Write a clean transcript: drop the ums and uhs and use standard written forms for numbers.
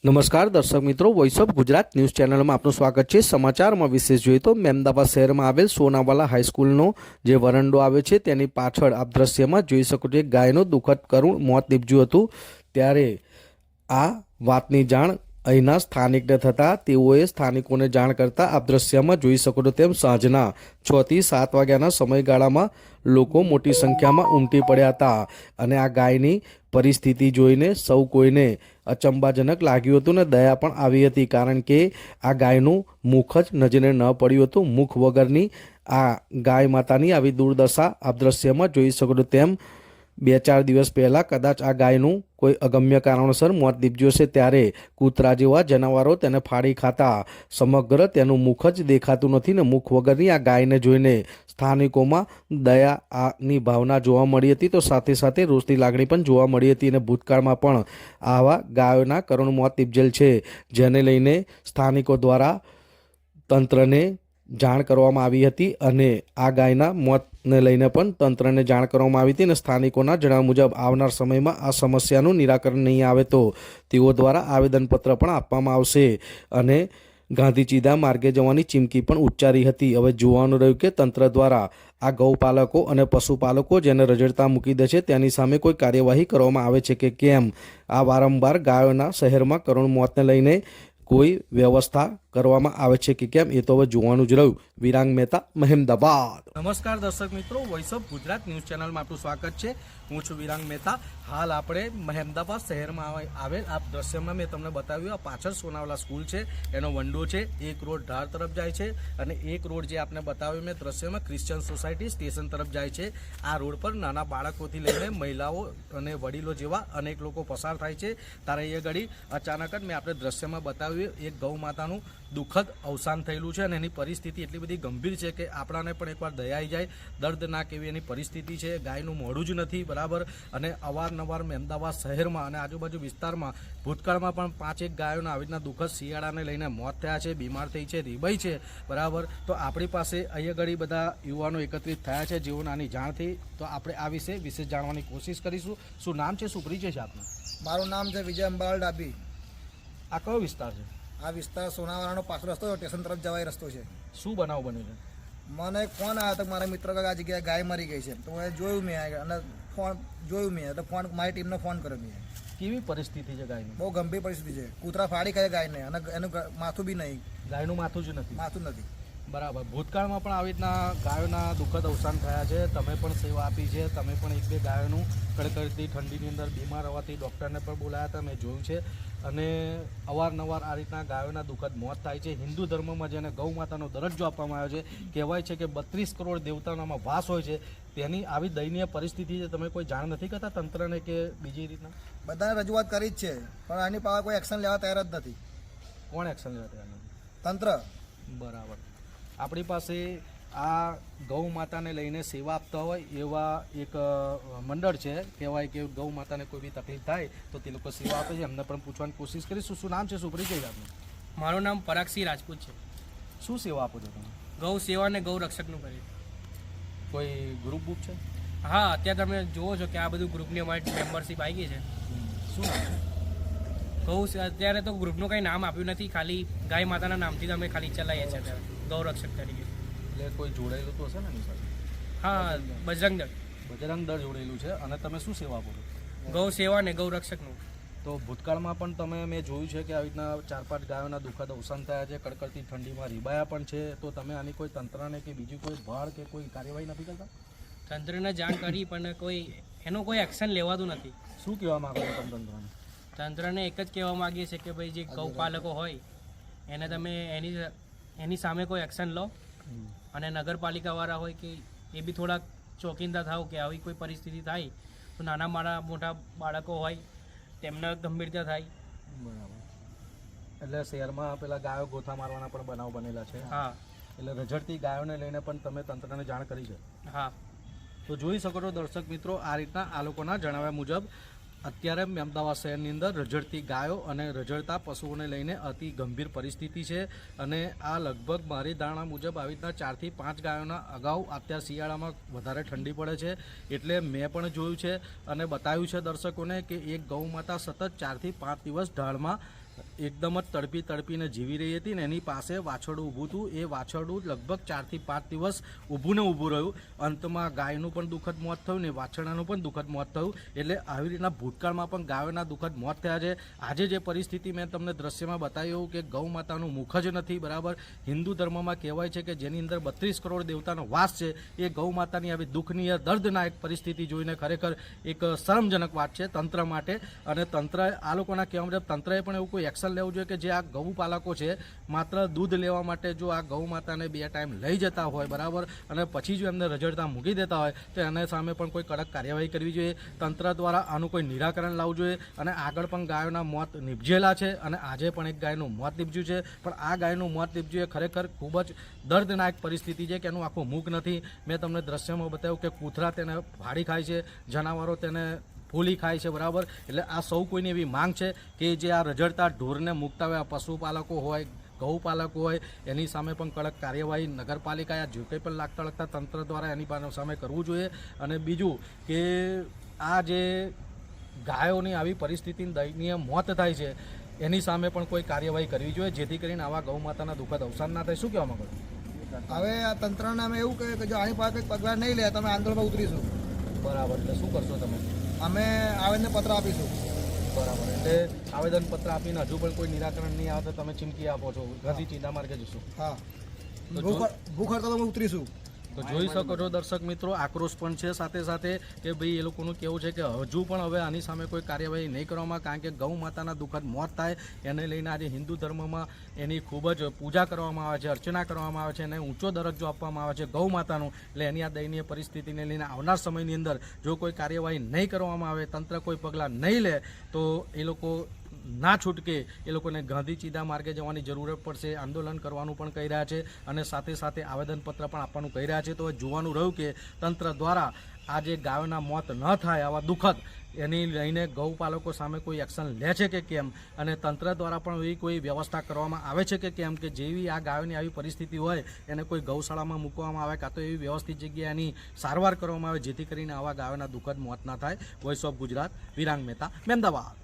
નમસ્કાર દર્શક મિત્રો, વોઇસ ઓફ ગુજરાત ન્યૂઝ ચેનલમાં આપનું સ્વાગત છે। સમાચારમાં વિશેષ જોઈએ તો મહેમદાવાદ શહેરમાં આવેલ સોનાવાલા હાઈસ્કૂલનો જે વરંડો આવે છે તેની પાછળ આપ દ્રશ્યમાં જોઈ શકો છો ગાયનું દુઃખદ કરુણ મોત નીપજ્યું હતું। ત્યારે આ વાતની જાણ અહીંના સ્થાનિકને થતાં તેઓએ સ્થાનિકોને જાણ કરતા આપ દ્રશ્યમાં જોઈ શકો છો તેમ સાંજના 6 થી 7 વાગ્યાના સમયગાળામાં લોકો મોટી સંખ્યામાં ઉમટી પડ્યા હતા અને આ ગાયની પરિસ્થિતિ જોઈને સૌ કોઈને અચંબાજનક લાગ્યું હતું ને દયા પણ આવી હતી, કારણ કે આ ગાયનું મુખ જ નજરે ન પડ્યું હતું। મુખ વગરની આ ગાય માતાની આવી દુર્દશા આપ દ્રશ્યમાં જોઈ શકો છો તેમ 2-4 દિવસ પહેલાં કદાચ આ ગાયનું કોઈ અગમ્ય કારણોસર મોત નીપજ્યું છે, ત્યારે કૂતરા જેવા જનાવરો તેને ફાડી ખાતા સમગ્ર તેનું મુખ જ દેખાતું નથી ને મુખ વગરની આ ગાયને જોઈને સ્થાનિકોમાં દયાની ભાવના જોવા મળી હતી, તો સાથે સાથે રોષની લાગણી પણ જોવા મળી હતી અને ભૂતકાળમાં પણ આવા ગાયોના કરુણ મોત નીપજેલ છે, જેને લઈને સ્થાનિકો દ્વારા તંત્રને જાણ કરવામાં આવી હતી અને આ ગાયના મોતને લઈને પણ તંત્રને જાણ કરવામાં આવી હતી અને સ્થાનિકોના જણાવ્યા મુજબ આવનાર સમયમાં આ સમસ્યાનું નિરાકરણ નહીં આવે તો તેઓ દ્વારા આવેદનપત્ર પણ આપવામાં આવશે અને ગાંધીચીદા માર્ગે જવાની ચીમકી પણ ઉચ્ચારી હતી। હવે જોવાનું રહ્યું કે તંત્ર દ્વારા આ ગૌપાલકો અને પશુપાલકો જેને રજડતા મૂકી દે છે તેની સામે કોઈ કાર્યવાહી કરવામાં આવે છે કે કેમ, આ વારંવાર ગાયોના શહેરમાં કરુણ મોતને લઈને કોઈ વ્યવસ્થા કરવામાં આવે છે કે કેમ, એ તો હવે જોવાનું જ રહ્યું। વિરાંગ મહેતા, મહેમદાવાદ। નમસ્કાર દર્શક મિત્રો, વોઇસ ઓફ ગુજરાત ન્યૂઝ ચેનલમાં આપનું સ્વાગત છે। હું છું વિરાંગ મહેતા। હાલ આપણે મહેમદાવાદ શહેરમાં આવેલ આ દ્રશ્યમાં મેં તમને બતાવ્યું, આ પાછળ સોનાવાલા સ્કૂલ છે એનો વંડો છે, એક રોડ ઢાર તરફ જાય છે અને એક રોડ જે આપને બતાવ્યું મેં દ્રશ્યમાં ક્રિશ્ચિયન સોસાયટી સ્ટેશન તરફ જાય છે। આ રોડ પર નાના બાળકોથી લઈને મહિલાઓ અને વડીલો જેવા અનેક લોકો પસાર થાય છે, ત્યારે એ ઘડી અચાનક જ મેં આપણે દ્રશ્યમાં બતાવ્યું એક ગૌ માતાનું દુઃખદ અવસાન થયેલું છે અને એની પરિસ્થિતિ એટલી બધી ગંભીર છે કે આપણાને પણ એકવાર દયા આવી જાય, દર્દનાક એવી એની પરિસ્થિતિ છે। ગાયનું મોઢું જ નથી બરાબર અને અવારનવાર મહેમદાવાદ શહેરમાં અને આજુબાજુ વિસ્તારમાં ભૂતકાળમાં પણ 5-1 ગાયોના આવી રીતના દુઃખદ શિયાળાને લઈને મોત થયા છે, બીમાર થઈ છે, રીબાઈ છે બરાબર। તો આપણી પાસે અહીંયા ઘડી બધા યુવાનો એકત્રિત થયા છે જેઓને આની જાણ થઈ, તો આપણે આ વિશે જાણવાની કોશિશ કરીશું। શું નામ છે, શું પરિચય છે આપનું? મારું નામ છે વિજય અંબાલાલ ડાબી। આ કયો વિસ્તાર છે? આ વિસ્તાર સોનાવાલાનો પાછો રસ્તો છે, સ્ટેશન તરફ જવાય રસ્તો છે। શું બનાવ બન્યો છે? મને એક ફોન આવ્યો તો મારા મિત્ર કે આ જગ્યાએ ગાય મરી ગઈ છે, તો મેં જોયું અને ફોન મારી ટીમને ફોન કર્યો મેં। કેવી પરિસ્થિતિ છે ગાયની? બહુ ગંભીર પરિસ્થિતિ છે, કૂતરા ફાડી ખાય ગાયને અને એનું માથું બી નહીં, ગાયનું માથું જ નથી, માથું નથી બરાબર। ભૂતકાળમાં પણ આવી રીતના ગાયોના દુઃખદ અવસાન થયા છે, તમે પણ સેવા આપી છે, તમે પણ 1-2 ગાયોનું કડકડતી ઠંડીની અંદર બીમાર હોવાથી ડૉક્ટરને પણ બોલાયા હતા, મેં જોયું છે અને અવારનવાર આ રીતના ગાયોના દુઃખદ મોત થાય છે। હિન્દુ ધર્મમાં જેને ગૌ માતાનો દરજ્જો આપવામાં આવ્યો છે, કહેવાય છે કે 32 કરોડ દેવતાઓમાં વાસ હોય છે, તેની આવી દયનીય પરિસ્થિતિ છે, તમે કોઈ જાણ નથી કરતા તંત્રને કે બીજી રીતના? બધાને રજૂઆત કરી જ છે પણ આની પાસે કોઈ એક્શન લેવા તૈયાર જ નથી। કોણ એક્શન લેવા તૈયાર નથી? તંત્ર, બરાબર। આપણી પાસે આ ગૌ માતાને લઈને સેવા આપતા હોય એવા એક મંડળ છે, કહેવાય કે ગૌ માતાને કોઈ બી તકલીફ થાય તો તે લોકો સેવા આપે છે, એમને પણ પૂછવાની કોશિશ કરીશું। શું નામ છે, શું પરિચય છે આપનું? મારું નામ પરાગસિંહ રાજપૂત છે। શું સેવા આપો છો તમે? ગૌ સેવા અને ગૌ રક્ષકનું કરીએ। કોઈ ગ્રુપ બુક છે? હા, અત્યારે તમે જુઓ છો કે આ બધું ગ્રુપની અમારી મેમ્બરશીપ આવી ગઈ છે। શું નામ છે? ગૌ અત્યારે તો ગ્રુપનું કંઈ નામ આપ્યું નથી, ખાલી ગાય માતાના નામથી અમે ખાલી ચલાવીએ છીએ અત્યારે ગૌ રક્ષક તરીકે। એટલે કોઈ જોડાયેલું તો હશે ને એની સાથે? હા, બજરંગ દળ જોડાયેલું છે। અને તમે શું સેવા આપો છો? ગૌ સેવા અને ગૌ રક્ષકનું। તો ભૂતકાળમાં પણ મેં જોયું છે કે આવી રીતના 4-5 ગાયોના દુઃખદ અવસાન થયા છે, કડકડતી ઠંડીમાં રીબાયા પણ છે, તો તમે આની કોઈ તંત્રને કે બીજી કોઈ ભાળ કે કોઈ કાર્યવાહી નથી કરતા? તંત્રને જાણ કરી પણ એનું કોઈ એક્શન લેવાતું નથી। શું કહેવા માગો છો તમે તંત્રને? તંત્રને એક જ કહેવા માગીએ છીએ કે ભાઈ જે ગૌપાલકો હોય એને તમે એની સામે કોઈ એક્શન લો અને નગરપાલિકાવાળા હોય કે એ બી થોડાક ચોકીદાર થાવ કે આવી કોઈ પરિસ્થિતિ થાય તો નાના મોટા બાળકો હોય તેમને ગંભીરતા થાય। બરાબર। એટલે શહેરમાં પેલા ગાયો ગોથા મારવાના પણ બનાવ બનેલા છે? હા। એટલે રજડતી ગાયોને લઈને પણ તમે તંત્રને જાણ કરી છે? હા। તો જોઈ શકો છો દર્શક મિત્રો, આ રીતના આ લોકોના જણાવ્યા મુજબ અત્યારે મહેમદાવાદ શહેરની અંદર રજડતી ગાયો અને રજડતા પશુઓને લઈને અતિ ગંભીર પરિસ્થિતિ છે અને આ લગભગ મારી ધારણા મુજબ આવી રીતના 4 થી 5 ગાયોના અગાઉ અત્યારે શિયાળામાં વધારે ઠંડી પડે છે એટલે મેં પણ જોયું છે અને બતાવ્યું છે દર્શકોને કે એક ગૌ માતા સતત 4 થી 5 દિવસ ઢાળમાં એકદમ જ તડપીને જીવી રહી હતી ને એની પાસે વાછરડું ઊભું હતું. એ વાછરડું લગભગ 4 થી 5 દિવસ ઊભું ને ઊભું રહ્યું. અંતમાં ગાયનું પણ દુઃખદ મોત થયું ને વાછરડાનું પણ દુઃખદ મોત થયું. એટલે આવી રીતના ભૂતકાળમાં પણ ગાયોના દુઃખદ મોત થયા છે. આજે જે પરિસ્થિતિ મેં તમને દ્રશ્યમાં બતાવ્યું કે ગૌ માતાનું મુખ જ નથી, બરાબર. હિન્દુ ધર્મમાં કહેવાય છે કે જેની અંદર 32 કરોડ દેવતાનો વાસ છે, એ ગૌ માતાની આવી દુઃખની દર્દનાયક પરિસ્થિતિ જોઈને ખરેખર એક શરમજનક વાત છે તંત્ર માટે. અને તંત્ર આ લોકોના કહેવા મુજબ તંત્રએ પણ એવું કોઈ એક્શન લેવું જોઈએ કે જે આ ગૌપાલકો છે માત્ર દૂધ લેવા માટે જો આ ગૌ માતાને 2 ટાઈમ લઈ જતા હોય, બરાબર, અને પછી જો એમને રજડતા મૂકી દેતા હોય તો એના સામે પણ કોઈ કડક કાર્યવાહી કરવી જોઈએ. તંત્ર દ્વારા આનું કોઈ નિરાકરણ લાવવું જોઈએ. અને આગળ પણ ગાયોના મોત નીપજેલા છે અને આજે પણ એક ગાયનું મોત નીપજ્યું છે. પણ આ ગાયનું મોત નીપજ્યું એ ખરેખર ખૂબ જ દર્દનાયક પરિસ્થિતિ છે કે એનું આખું મુખ નથી. મેં તમને દ્રશ્યમાં બતાવ્યું કે કૂતરા તેને ફાડી ખાય છે, જનાવરો તેને ફૂલી ખાય છે, બરાબર. એટલે આ સૌ કોઈની એવી માંગ છે કે જે આ રજડતા ઢોરને મૂકતા હોય, આ પશુપાલકો હોય, ગૌપાલકો હોય, એની સામે પણ કડક કાર્યવાહી નગરપાલિકાએ જે કંઈ પણ લાગતા તંત્ર દ્વારા એની સામે કરવું જોઈએ. અને બીજું કે આ જે ગાયોની આવી પરિસ્થિતિની દયનીય મોત થાય છે એની સામે પણ કોઈ કાર્યવાહી કરવી જોઈએ જેથી કરીને આવા ગૌ માતાના દુઃખદ અવસાન ના થાય. શું કહેવા માંગો છો? હવે આ તંત્રને અમે એવું કહીએ કે જો આની પાસે કંઈક પગલાં નહીં લે તમે આંદોલનમાં ઉતરીશું. બરાબર. એટલે શું કરશો તમે? અમે આવેદનપત્ર આપીશું. બરાબર. એટલે આવેદનપત્ર આપીને હજુ પણ કોઈ નિરાકરણ નહીં આવે તો તમે ચીમકી આપો છો ગાંધી ચીંતા માર્ગે જશો? હા, ભૂખ હડતાલ અમે ઉતરીશું. તો જોઈ શકો છો દર્શક મિત્રો, આક્રોશ પણ છે સાથે સાથે કે ભાઈ એ લોકોનું કેવું છે કે હજુ પણ હવે આની સામે કોઈ કાર્યવાહી નહીં કરવામાં, કારણ કે ગૌ માતાના દુઃખદ મોત થાય એને લઈને આજે હિન્દુ ધર્મમાં એની ખૂબ જ પૂજા કરવામાં આવે છે, અર્ચના કરવામાં આવે છે, એને ઊંચો દરજ્જો આપવામાં આવે છે ગૌ માતાનું. એટલે એની આ દયનીય પરિસ્થિતિને લઈને આવનાર સમયની અંદર જો કોઈ કાર્યવાહી નહીં કરવામાં આવે, તંત્ર કોઈ પગલાં નહીં લે તો એ લોકો ના છૂટકે એ લોકોને ગાંધી ચીંધા માર્ગે જવાની જરૂરત પડશે. આંદોલન કરવાનું પણ કહી રહ્યા છે અને સાથે સાથે આવેદનપત્ર પણ આપવાનું કહી રહ્યા છે. તો જોવાનું રહ્યું કે તંત્ર દ્વારા આ જે ગાયોના મોત ન થાય આવા દુઃખદ એની લઈને ગૌપાલકો સામે કોઈ એક્શન લે છે કે કેમ, અને તંત્ર દ્વારા પણ એવી કોઈ વ્યવસ્થા કરવામાં આવે છે કે કેમ કે જેવી આ ગાયોની આવી પરિસ્થિતિ હોય એને કોઈ ગૌશાળામાં મૂકવામાં આવે કાં તો એવી વ્યવસ્થિત જગ્યાએ એની સારવાર કરવામાં આવે જેથી કરીને આવા ગાયોના દુઃખદ મોત ના થાય. Voice of Gujarat, Virang Mehta, Mehmedabad.